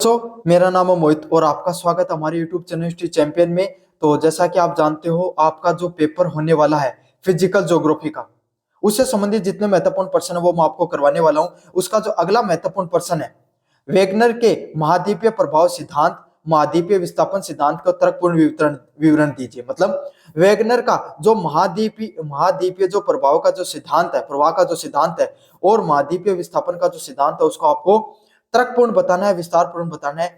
मेरा नाम है मोहित और आपका स्वागत है हमारे YouTube चैनल हिस्ट्री चैंपियन में। तो जैसा कि आप जानते हो, आपका जो पेपर होने वाला है फिजिकल ज्योग्राफी का, उससे संबंधित जितने महत्वपूर्ण प्रश्न है वो मैं आपको करवाने वाला हूं। उसका जो अगला महत्वपूर्ण प्रश्न है, वेगनर के महाद्वीपीय प्रभाव सिद्धांत, महाद्वीपीय विस्थापन सिद्धांत का तर्कपूर्ण विवरण विवरण दीजिए। मतलब वेगनर का जो महाद्वीपीय महाद्वीपीय जो प्रभाव का जो सिद्धांत है, प्रवाह का जो सिद्धांत है, और महाद्वीपीय विस्थापन का जो सिद्धांत है, उसको आपको तर्कपूर्ण बताना है, विस्तारपूर्ण बताना है।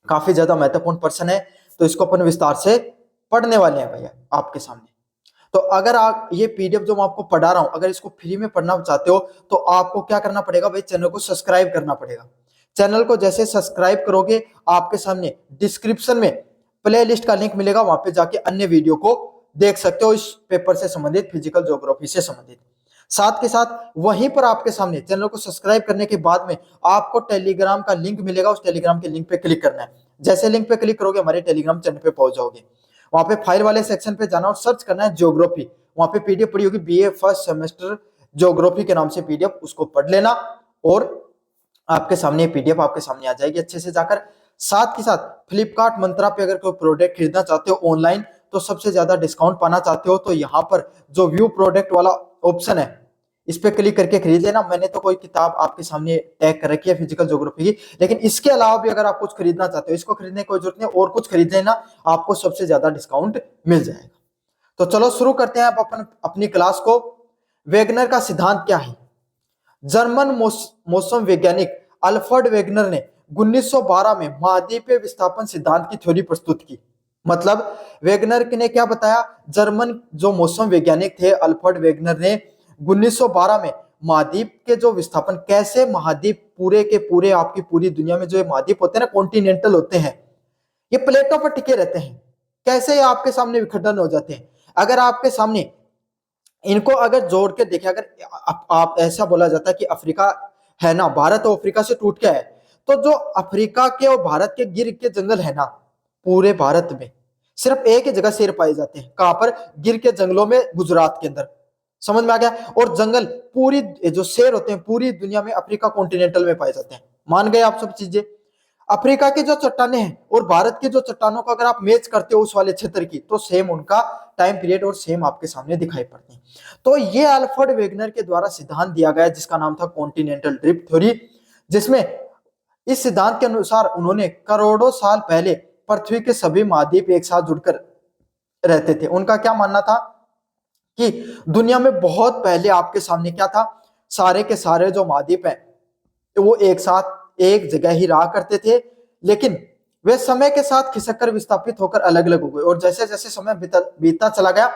काफी ज्यादा महत्वपूर्ण प्रश्न है, तो इसको अपन विस्तार से पढ़ने वाले हैं भैया आपके सामने। तो अगर आप ये पीडीएफ जो मैं आपको पढ़ा रहा हूं, अगर इसको फ्री में पढ़ना चाहते हो तो आपको क्या करना पड़ेगा भाई, चैनल को सब्सक्राइब करना पड़ेगा। चैनल को जैसे सब्सक्राइब करोगे, आपके सामने डिस्क्रिप्शन में प्ले लिस्ट का लिंक मिलेगा, वहां पे जाके अन्य वीडियो को देख सकते हो, इस पेपर से संबंधित, फिजिकल ज्योग्राफी से संबंधित। साथ के साथ वहीं पर आपके सामने चैनल को सब्सक्राइब करने के बाद में आपको टेलीग्राम का लिंक मिलेगा, उस टेलीग्राम के लिंक पे क्लिक करना है। जैसे लिंक पे क्लिक करोगे, हमारे टेलीग्राम चैनल पे पहुंच जाओगे। वहां पे फाइल वाले सेक्शन पे जाना और सर्च करना है ज्योग्राफी। वहां पे पीडीएफ पड़ी होगी, बीए फर्स्ट सेमेस्टर ज्योग्राफी के नाम से पीडीएफ, उसको पढ़ लेना और आपके सामने पीडीएफ आपके सामने आ जाएगी अच्छे से जाकर। साथ के साथ फ्लिपकार्ट मंत्रा पे अगर कोई प्रोडक्ट खरीदना चाहते हो ऑनलाइन, तो सबसे ज्यादा डिस्काउंट पाना चाहते हो, तो यहाँ पर जो व्यू प्रोडक्ट वाला ऑप्शन है, इस पे क्लिक करके खरीद लेना। मैंने तो कोई किताब आपके सामने टैग कर रखी है फिजिकल ज्योग्राफी की, लेकिन इसके अलावा भी अगर आप कुछ खरीदना चाहते हो, इसको खरीदने की कोई जरूरत नहीं, और कुछ खरीद लेना, आपको सबसे ज्यादा डिस्काउंट मिल जाएगा। तो चलो शुरू करते हैं आप अपनी क्लास को। वेगनर का सिद्धांत क्या है? जर्मन मौसम वैज्ञानिक अल्फ्रेड वेगनर ने 1912 में महाद्वीपीय विस्थापन सिद्धांत की थ्योरी प्रस्तुत की। मतलब वेगनर ने क्या बताया? जर्मन जो मौसम वैज्ञानिक थे अल्फ्रेड वेगनर ने 1912 में महाद्वीप के जो विस्थापन, कैसे महाद्वीप पूरे के पूरे, आपकी पूरी दुनिया में जो महाद्वीप होते हैं ना, कॉन्टिनेंटल होते हैं, ये प्लेटों पर टिके रहते हैं, कैसे ये आपके सामने विखंडन हो जाते हैं। अगर आपके सामने इनको अगर जोड़ के देखें, अगर आप ऐसा बोला जाता है कि अफ्रीका है ना, भारत और अफ्रीका से टूट के है, तो जो अफ्रीका के और भारत के गिर के जंगल है ना, पूरे भारत में सिर्फ एक ही जगह शेर पाए जाते हैं। कहां पर? गिर के जंगलों में, गुजरात के अंदर। समझ में आ गया? और जंगल पूरी जो शेर होते हैं पूरी दुनिया में अफ्रीका कॉन्टिनेंटल में पाए जाते हैं। मान गए आप सब चीजें? अफ्रीका की जो चट्टाने हैं और भारत की जो चट्टानों को अगर आप मैच करते हो उस वाले क्षेत्र की, तो सेम उनका टाइम पीरियड और सेम आपके सामने दिखाई पड़ते हैं। तो ये अल्फ्रेड वेगनर के द्वारा सिद्धांत दिया गया, जिसका नाम था कॉन्टिनेंटल ड्रिफ्ट थ्योरी, जिसमें इस सिद्धांत के अनुसार उन्होंने करोड़ों साल पहले पृथ्वी के सभी महाद्वीप एक साथ जुड़कर रहते थे। उनका क्या मानना था कि दुनिया में बहुत पहले आपके सामने क्या था, सारे के सारे जो महाद्वीप हैं वो एक साथ एक जगह ही रहा करते थे, लेकिन वे समय के साथ खिसक कर विस्थापित होकर अलग अलग हो गए। और जैसे जैसे समय बीतता चला गया,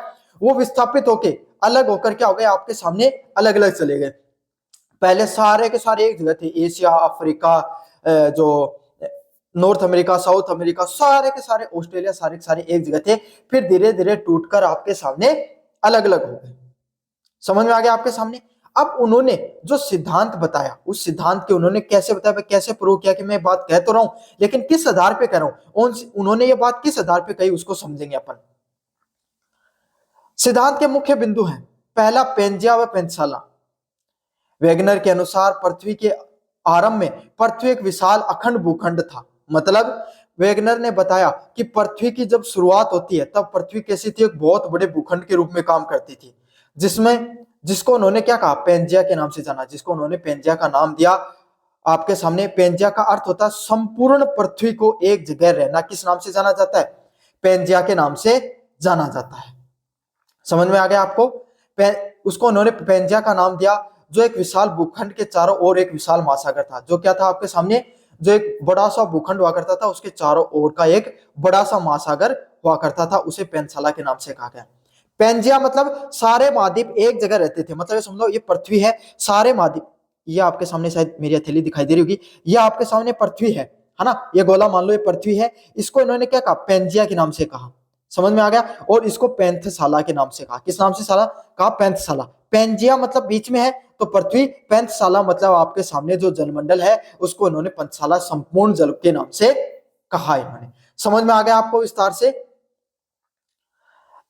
वो विस्थापित होके अलग होकर क्या हो गए, आपके सामने अलग अलग चले गए। पहले सारे के सारे एक जगह थे, एशिया, अफ्रीका, जो नॉर्थ अमेरिका, साउथ अमेरिका, सारे के सारे, ऑस्ट्रेलिया, सारे के सारे एक जगह थे। फिर धीरे धीरे टूटकर आपके सामने अलग अलग हो गए। समझ में आ गया आपके सामने? अब उन्होंने जो सिद्धांत बताया, उस सिद्धांत के उन्होंने कैसे बताया, कैसे प्रूव किया, कि मैं बात कह तो रहा हूं लेकिन किस आधार पे कह रहा हूं, उन्होंने ये बात किस आधार पे कही, उसको समझेंगे अपन। सिद्धांत के मुख्य बिंदु हैं, पहला पेंजिया व पेंथसाला। वेगनर के अनुसार पृथ्वी के आरंभ में पृथ्वी एक विशाल अखंड भूखंड था। मतलब वेगनर ने बताया कि पृथ्वी की जब शुरुआत होती है तब पृथ्वी कैसी थी, एक बहुत बड़े भूखंड के रूप में काम करती थी, जिसको उन्होंने क्या कहा, पेंजिया के नाम से जाना, जिसको उन्होंने पेंजिया का नाम दिया। आपके सामने पेंजिया का अर्थ होता है संपूर्ण पृथ्वी को एक जगह रहना। किस नाम से जाना जाता है? पेंजिया के नाम से जाना जाता है। समझ में आ गया आपको? उसको उन्होंने पेंजिया का नाम दिया, जो एक विशाल भूखंड के चारों ओर एक विशाल महासागर था। जो क्या था आपके सामने, जो एक बड़ा सा भूखंड हुआ करता था, उसके चारों ओर का एक बड़ा सा महासागर हुआ करता था, उसे पेंथसाला के नाम से कहा गया। पेंजिया मतलब सारे महाद्वीप एक जगह रहते थे। मतलब ये समझो, ये पृथ्वी है, सारे महाद्वीप, ये आपके सामने शायद मेरी हथेली दिखाई दे रही होगी, ये आपके सामने पृथ्वी है ना, ये गोला मान लो, ये पृथ्वी है। इसको इन्होंने क्या कहा, पेंजिया के नाम से कहा। समझ में आ गया? और इसको पेंथसाला के नाम से कहा। किस नाम से साला कहा? पेंथसाला। पेंजिया मतलब बीच में है तो पृथ्वी, पेंथसाला मतलब आपके सामने जो जलमंडल है उसको इन्होंने पेंथसाला, संपूर्ण जल के नाम से कहा इन्होंने। समझ में आ गया आपको विस्तार से?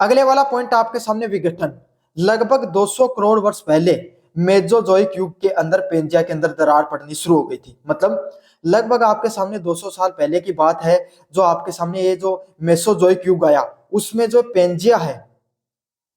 अगले वाला पॉइंट आपके सामने, विघटन। लगभग 200 करोड़ वर्ष पहले मेसोजोइक युग के अंदर पेंजिया के अंदर दरार पड़नी शुरू हो गई थी। मतलब लगभग आपके सामने 200 साल पहले की बात है, जो आपके सामने ये जो मेसोजोइक युग आया, उसमें जो पेंजिया है,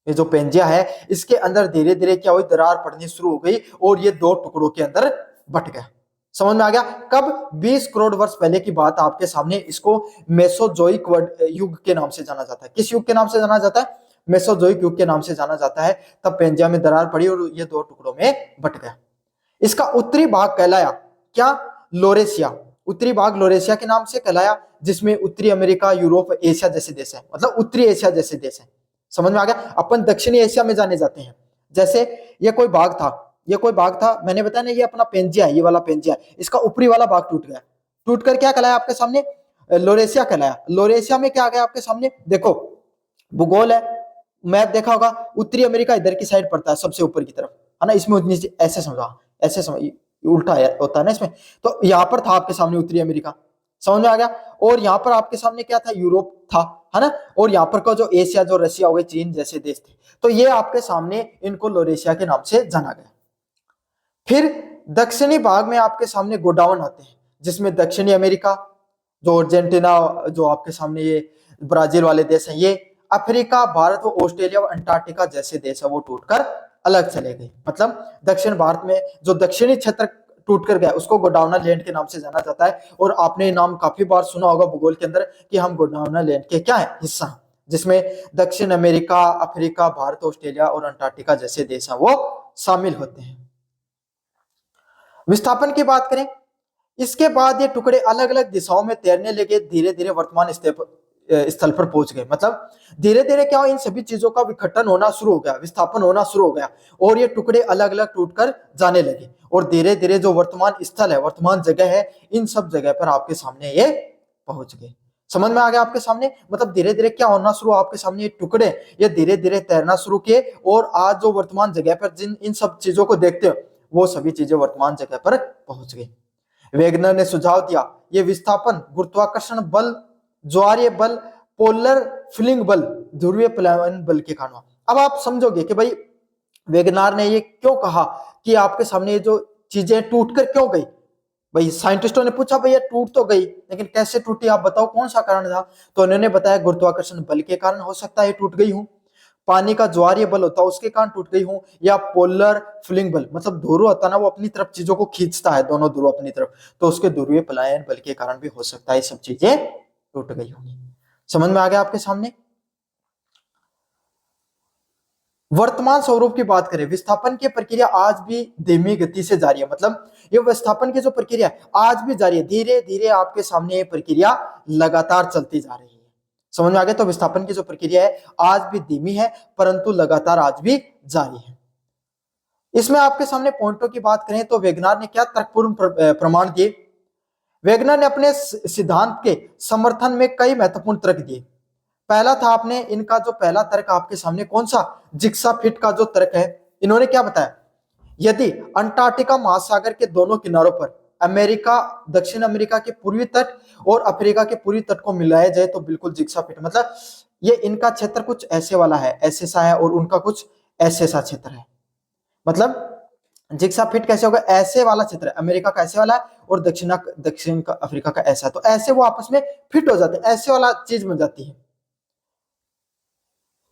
ये जो पेंजिया है, इसके अंदर धीरे धीरे क्या हुई, दरार पड़नी शुरू हो गई और ये दो टुकड़ों के अंदर बट गया। समझ में आ गया? कब? 20 करोड़ वर्ष पहले की बात आपके सामने। इसको मेसोजोइक युग के नाम से जाना जाता है। किस युग के नाम से जाना जाता है? मेसोजोइक युग के नाम से जाना जाता है। तब पेंजिया में दरार पड़ी और ये दो टुकड़ों में बट गया। इसका उत्तरी भाग कहलाया क्या? लोरेशिया। उत्तरी भाग लोरेशिया के नाम से कहलाया, जिसमें उत्तरी अमेरिका, यूरोप, एशिया जैसे देश है, मतलब उत्तरी एशिया जैसे देश है। समझ में आ गया? अपन दक्षिणी एशिया में जाने जाते हैं। जैसे ये कोई भाग था, ये कोई भाग था, मैंने बताया ना, ये अपना पेंजिया है, ये वाला पेंजिया है, इसका ऊपरी वाला भाग टूट गया, टूट कर क्या कहलाया आपके सामने? लोरेशिया कहलाया। लोरेशिया में क्या आ गया आपके सामने? देखो भूगोल है, मैप देखा होगा, उत्तरी अमेरिका इधर की साइड पड़ता है, सबसे ऊपर की तरफ, है ना। इसमें ऐसे समझा, ऐसे समझ, उल्टा होता है ना इसमें। तो यहाँ पर था आपके सामने उत्तरी अमेरिका, समझ में आ गया। और यहाँ पर आपके सामने क्या था? यूरोप था, है ना। और यहाँ पर का जो एशिया, जो रशिया हो गए, चीन जैसे देश थे, तो ये आपके सामने इनको लोरेशिया के नाम से जाना गया। फिर दक्षिणी भाग में आपके सामने गोडाउन आते हैं, जिसमें दक्षिणी अमेरिका, जो अर्जेंटीना, जो आपके सामने ये ब्राजील वाले देश हैं, ये अफ्रीका, भारत और ऑस्ट्रेलिया और अंटार्कटिका जैसे देश है, वो टूटकर अलग चले गए। मतलब दक्षिण भारत में जो दक्षिणी क्षेत्र टूट कर गया, उसको गोंडवाना लैंड के नाम से जाना जाता है। और आपने नाम काफी बार सुना होगा भूगोल के अंदर कि हम गोंडवाना लैंड के क्या है? हिस्सा, जिसमें दक्षिण अमेरिका, अफ्रीका, भारत, ऑस्ट्रेलिया और अंटार्कटिका जैसे देश हैं, वो शामिल होते हैं। विस्थापन की बात करें, इसके बाद ये टुकड़े अलग अलग दिशाओं में तैरने लगे, धीरे धीरे वर्तमान स्थल पर पहुंच गए। मतलब धीरे धीरे क्या, इन सभी चीजों का विघटन होना शुरू हो गया, विस्थापन होना शुरू हो गया, और ये टुकड़े अलग अलग टूटकर जाने लगे। और धीरे धीरे जो वर्तमान स्थल है, वर्तमान जगह है, इन सब जगह पर आपके सामने ये पहुंच गए। समझ में आ गया आपके सामने? मतलब धीरे धीरे क्या होना शुरू, आपके सामने ये टुकड़े ये धीरे धीरे तैरना शुरू किए, और आज जो वर्तमान जगह पर जिन इन सब चीजों को देखते हो, वो सभी चीजें वर्तमान जगह पर पहुंच गई। वेगनर ने सुझाव दिया, ये विस्थापन गुरुत्वाकर्षण बल, ज्वारीय बल, पोलर फिलिंग बल, ध्रुवीय प्लावन बल के कारण। अब आप समझोगे कि भाई वेगनार ने ये क्यों कहा कि आपके सामने ये जो चीजें टूट कर क्यों गई। भाई साइंटिस्टों ने पूछा, भैया टूट तो गई, लेकिन कैसे टूटी, आप बताओ कौन सा कारण था। तो उन्होंने बताया गुरुत्वाकर्षण बल के कारण हो सकता है टूट गई हूं, पानी का ज्वारीय बल होता है उसके कारण टूट गई हूं, या पोलर फिलिंग बल, मतलब ध्रुव होता है ना, वो अपनी तरफ चीजों को खींचता है, दोनों ध्रुव अपनी तरफ, तो उसके ध्रुवीय पलायन बल के कारण भी हो सकता है सब चीजें टूट गई होंगी। समझ में आ गया आपके सामने? वर्तमान स्वरूप की बात करें, विस्थापन की प्रक्रिया आज भी धीमी गति से जारी है। मतलब ये विस्थापन की जो प्रक्रिया है आज भी जारी है, धीरे धीरे आपके सामने ये प्रक्रिया लगातार चलती जा रही है। समझ में आ गया? तो विस्थापन की जो प्रक्रिया है आज भी धीमी है, परंतु लगातार आज भी जारी है। इसमें आपके सामने पॉइंटों की बात करें तो वेगनार ने क्या तर्कपूर्ण प्रमाण दिए। वेगनार ने अपने सिद्धांत के समर्थन में कई महत्वपूर्ण तर्क दिए। पहला था, आपने इनका जो पहला तर्क आपके सामने कौन सा, जिग्सा फिट का जो तर्क है, इन्होंने क्या बताया, यदि अंटार्कटिका महासागर के दोनों किनारों पर अमेरिका, दक्षिण अमेरिका के पूर्वी तट और अफ्रीका के पूर्वी तट को मिलाया जाए तो बिल्कुल जिग्सा फिट, मतलब ये इनका क्षेत्र कुछ ऐसे वाला है, ऐसे सा है, और उनका कुछ ऐसे सा क्षेत्र है। मतलब जिग्सा फिट कैसे होगा, ऐसे वाला क्षेत्र है, अमेरिका का ऐसे वाला है और दक्षिण का अफ्रीका का ऐसा, तो ऐसे वो आपस में फिट हो जाते हैं, ऐसे वाला चीज बन जाती है।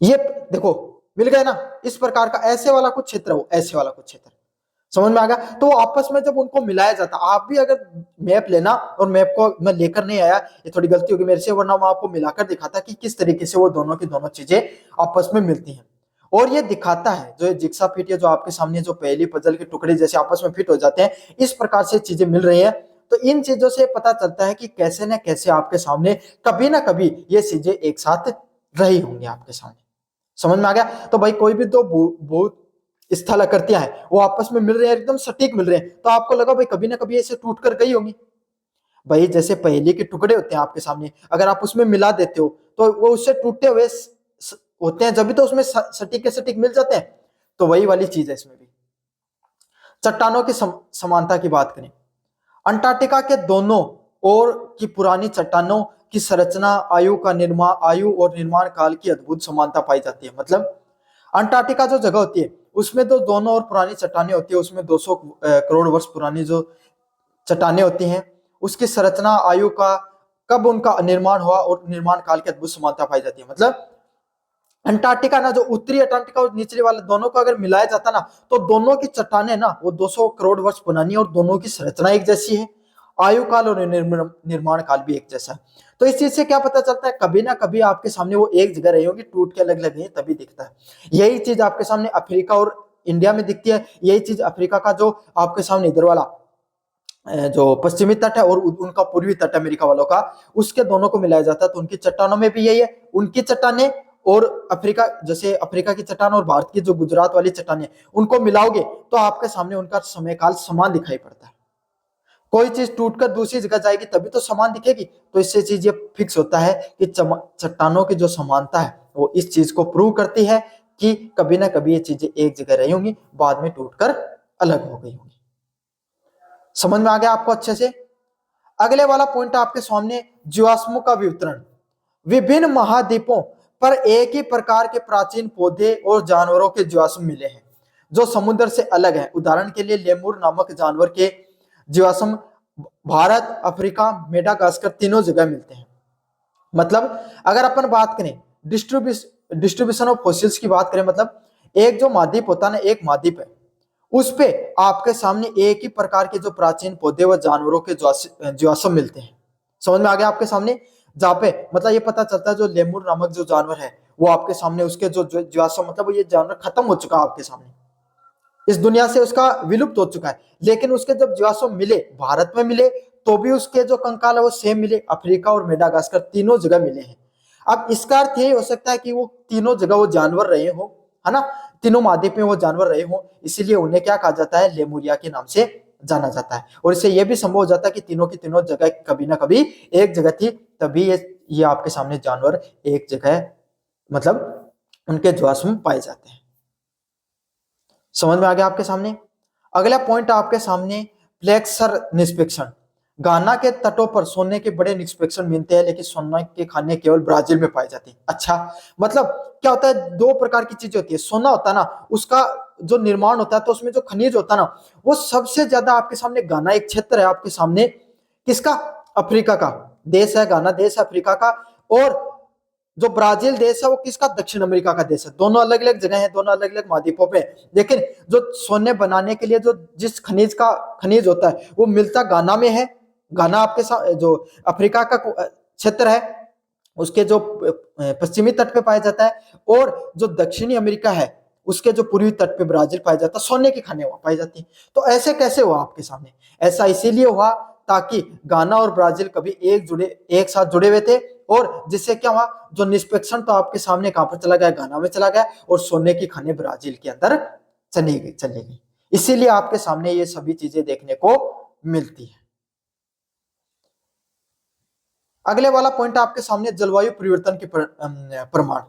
ये देखो मिल गया ना, इस प्रकार का ऐसे वाला कुछ क्षेत्र हो, ऐसे वाला कुछ क्षेत्र, समझ में आ गया? तो आपस में जब उनको मिलाया जाता, आप भी अगर मैप लेना, और मैप को मैं लेकर नहीं आया, ये थोड़ी गलती होगी मेरे से, वरना मैं आपको मिलाकर दिखाता कि किस तरीके से वो दोनों की दोनों चीजें आपस में मिलती हैं। और ये दिखाता है जो जिग्सा फिट, या जो आपके सामने जो पहली पजल के टुकड़े जैसे आपस में फिट हो जाते हैं, इस प्रकार से चीजें मिल रही है। तो इन चीजों से पता चलता है कि कैसे न कैसे आपके सामने कभी ना कभी ये चीजें एक साथ रही होंगी आपके सामने। समझ में आ गया? तो भाई कोई भी दो बहुत स्थल आकृतियां हैं वो आपस में मिल रहे हैं, एकदम सटीक मिल रहे हैं, तो आपको लगा भाई कभी ना कभी ऐसे टूट कर गई होंगी। भाई जैसे पहेली के टुकड़े होते हैं आपके सामने, अगर आप उसमें मिला देते हो तो वो उससे टूटे हुए होते हैं, जब भी तो उसमें सटीक के सटीक मिल जाते हैं। तो वही वाली चीज है इसमें भी। चट्टानों की समानता की बात करें, अंटार्कटिका के दोनों ओर की पुरानी चट्टानों की संरचना, आयु और निर्माण काल की अद्भुत समानता पाई जाती है। मतलब अंटार्कटिका जो जगह होती है उसमें तो दोनों और पुरानी चट्टानें होती है, उसमें 200 करोड़ वर्ष पुरानी जो चट्टानें होती हैं, उसकी संरचना, आयु का, कब उनका निर्माण हुआ और निर्माण काल की अद्भुत समानता पाई जाती है। मतलब अंटार्कटिका ना, जो उत्तरी अंटार्कटिका और निचले वाले दोनों को अगर मिलाया जाता ना, तो दोनों की चट्टानें ना वो 200 करोड़ वर्ष पुरानी है और दोनों की संरचना एक जैसी है, आयु काल और निर्माण काल भी एक जैसा है। तो इस चीज से क्या पता चलता है, कभी ना कभी आपके सामने वो एक जगह रही होगी, टूट के अलग अलग है तभी दिखता है। यही चीज आपके सामने अफ्रीका और इंडिया में दिखती है, यही चीज अफ्रीका का जो आपके सामने इधर वाला जो पश्चिमी तट है और उनका पूर्वी तट अमेरिका वालों का, उसके दोनों को मिलाया जाता है, तो उनकी चट्टानों में भी यही है। उनकी चट्टानें और अफ्रीका, जैसे अफ्रीका की चट्टान और भारत की जो गुजरात वाली चट्टानें, उनको मिलाओगे तो आपके सामने उनका समय काल समान दिखाई पड़ता है। कोई चीज टूटकर दूसरी जगह जाएगी तभी तो समान दिखेगी। तो इससे चीज ये फिक्स होता है कि चट्टानों की जो समानता है वो इस चीज को प्रूव करती है कि कभी ना कभी ये चीजें एक जगह रही होंगी, बाद में टूटकर अलग हो गई होंगी। समझ में आ गया आपको अच्छे से? अगले वाला पॉइंट आपके सामने, जीवाश्मों का वितरण। विभिन्न महाद्वीपों पर एक ही प्रकार के प्राचीन पौधे और जानवरों के जीवाश्म मिले हैं जो समुद्र से अलग हैं। उदाहरण के लिए लेमुर नामक जानवर के जीवाश्म भारत, अफ्रीका, मेडागास्कर तीनों जगह मिलते हैं। मतलब अगर अपन बात करें डिस्ट्रीब्यूशन ऑफ फॉसिल्स की बात करें, मतलब एक जो महाद्वीप होता है ना, एक महाद्वीप है, उस पे आपके सामने एक ही प्रकार के जो प्राचीन पौधे व जानवरों के जीवाश्म मिलते हैं। समझ में आ गया आपके सामने? जहाँ पे मतलब ये पता चलता है जो लेमुर नामक जो जानवर है वो आपके सामने, उसके जो जीवाश्म, मतलब ये जानवर खत्म हो चुका है आपके सामने, इस दुनिया से उसका विलुप्त हो चुका है, लेकिन उसके जब जीवाश्म मिले, भारत में मिले, तो भी उसके जो कंकाल है वो सेम मिले, अफ्रीका और मेडागास्कर तीनों जगह मिले हैं। अब इसका अर्थ यही हो सकता है कि वो तीनों जगह वो जानवर रहे हो, है ना, तीनों महाद्वीप में वो जानवर रहे हो, इसीलिए उन्हें क्या कहा जाता है, लेमुरिया के नाम से जाना जाता है। और इससे यह भी संभव हो जाता है कि तीनों की तीनों जगह कभी ना कभी एक जगह थी, तभी ये आपके सामने जानवर एक जगह, मतलब उनके जीवाश्म पाए जाते हैं। समझ में आ गया आपके सामने? अगला पॉइंट आपके सामने, प्लेक्सर निष्पेक्षण। गाना के तटों पर सोने के बड़े निष्पेक्षण मिलते हैं, लेकिन सोने के खाने केवल ब्राजील में पाए जाते हैं। अच्छा, मतलब क्या होता है, दो प्रकार की चीजें होती है। सोना होता है ना, उसका जो निर्माण होता है, तो उसमें जो खनिज होता है ना, वो सबसे ज्यादा आपके सामने गाना एक क्षेत्र है आपके सामने, किसका, अफ्रीका का देश है, गाना देश है अफ्रीका का। और जो ब्राजील देश है वो किसका, दक्षिण अमेरिका का देश है। दोनों अलग अलग जगह है, दोनों अलग अलग महाद्वीपों पे, लेकिन जो सोने बनाने के लिए जो जिस खनिज होता है वो मिलता गाना में है। गाना आपके साथ जो अफ्रीका का क्षेत्र है, उसके जो पश्चिमी तट पे पाया जाता है, और जो दक्षिणी अमेरिका है उसके जो पूर्वी तट पे ब्राजील पाया जाता है, सोने की खाने वहां पाई जाती है। तो ऐसे कैसे हुआ आपके सामने? ऐसा इसीलिए हुआ ताकि गाना और ब्राजील कभी एक साथ जुड़े हुए थे, और जिससे क्या हुआ, जो निष्पेक्षण तो आपके सामने कहां पर चला गया, गाना में चला गया, और सोने की खाने ब्राजील के अंदर चली गई। इसीलिए आपके सामने ये सभी चीजें देखने को मिलती है। अगले वाला पॉइंट आपके सामने, जलवायु परिवर्तन के प्रमाण।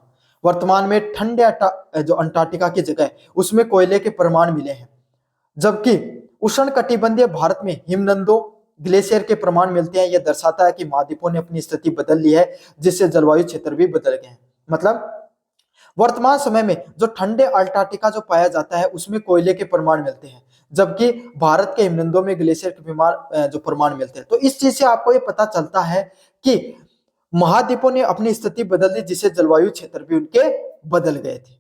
वर्तमान में ठंडे जो अंटार्कटिका की जगह है उसमें कोयले के प्रमाण मिले हैं, जबकि उष्ण कटिबंधीय भारत में हिमनदों, ग्लेशियर के प्रमाण मिलते हैं। यह दर्शाता है कि महाद्वीपों ने अपनी स्थिति बदल ली है, जिससे जलवायु क्षेत्र भी बदल गए हैं। मतलब वर्तमान समय में जो ठंडे अंटार्कटिका जो पाया जाता है उसमें कोयले के प्रमाण मिलते हैं, जबकि भारत के हिमनदों में ग्लेशियर के जो प्रमाण मिलते हैं। तो इस चीज से आपको ये पता चलता है कि महाद्वीपों ने अपनी स्थिति बदल दी, जिससे जलवायु क्षेत्र भी उनके बदल गए थे।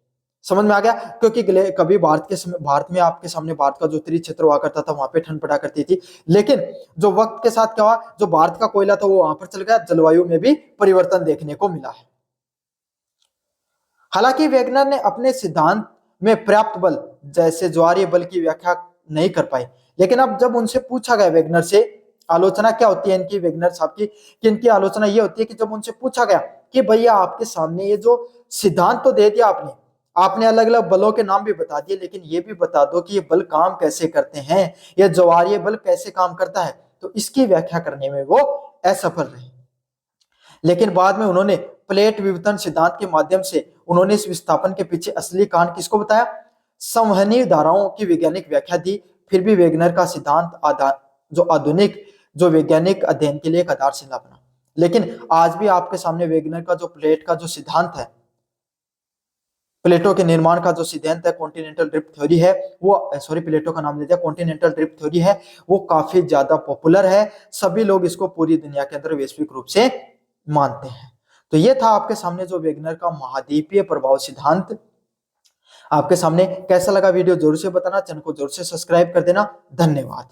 समझ में आ गया? क्योंकि कभी भारत में आपके सामने भारत का जो उत्तरी क्षेत्र हुआ करता था वहां पे ठंड पड़ा करती थी, लेकिन जो वक्त के साथ क्या हुआ, जो भारत का कोयला था वो वहां पर चल गया, जलवायु में भी परिवर्तन देखने को मिला है। हालांकि वेगनर ने अपने सिद्धांत में पर्याप्त बल, जैसे ज्वारीय बल की व्याख्या नहीं कर पाए, लेकिन अब जब उनसे पूछा गया, वेगनर से आलोचना क्या होती है इनकी, वेगनर साहब की, कि इनकी आलोचना ये होती है कि जब उनसे पूछा गया कि भैया आपके सामने ये जो सिद्धांत तो दे दिया आपने अलग अलग बलों के नाम भी बता दिए, लेकिन ये भी बता दो कि ये बल काम कैसे करते हैं, ये ज्वारीय बल कैसे काम करता है, तो इसकी व्याख्या करने में वो असफल रहे। लेकिन बाद में उन्होंने प्लेट विवर्तन सिद्धांत के माध्यम से उन्होंने इस विस्थापन के पीछे असली कारण किसको बताया, संवहनीय धाराओं की वैज्ञानिक व्याख्या दी। फिर भी वेगनर का सिद्धांत जो आधुनिक जो वैज्ञानिक अध्ययन के लिए एक आधारशिला बना। लेकिन आज भी आपके सामने वेगनर का जो प्लेट का जो सिद्धांत है, प्लेटो के निर्माण का जो सिद्धांत है कॉन्टिनेंटल ड्रिफ्ट थ्योरी है वो, सॉरी प्लेटो का नाम ले दिया, कॉन्टिनेंटल ड्रिफ्ट थ्योरी है वो काफी ज्यादा पॉपुलर है, सभी लोग इसको पूरी दुनिया के अंदर वैश्विक रूप से मानते हैं। तो ये था आपके सामने जो वेगनर का महाद्वीपीय प्रभाव सिद्धांत। आपके सामने कैसा लगा वीडियो जरूर से बताना, चैनल को जरूर से सब्सक्राइब कर देना। धन्यवाद।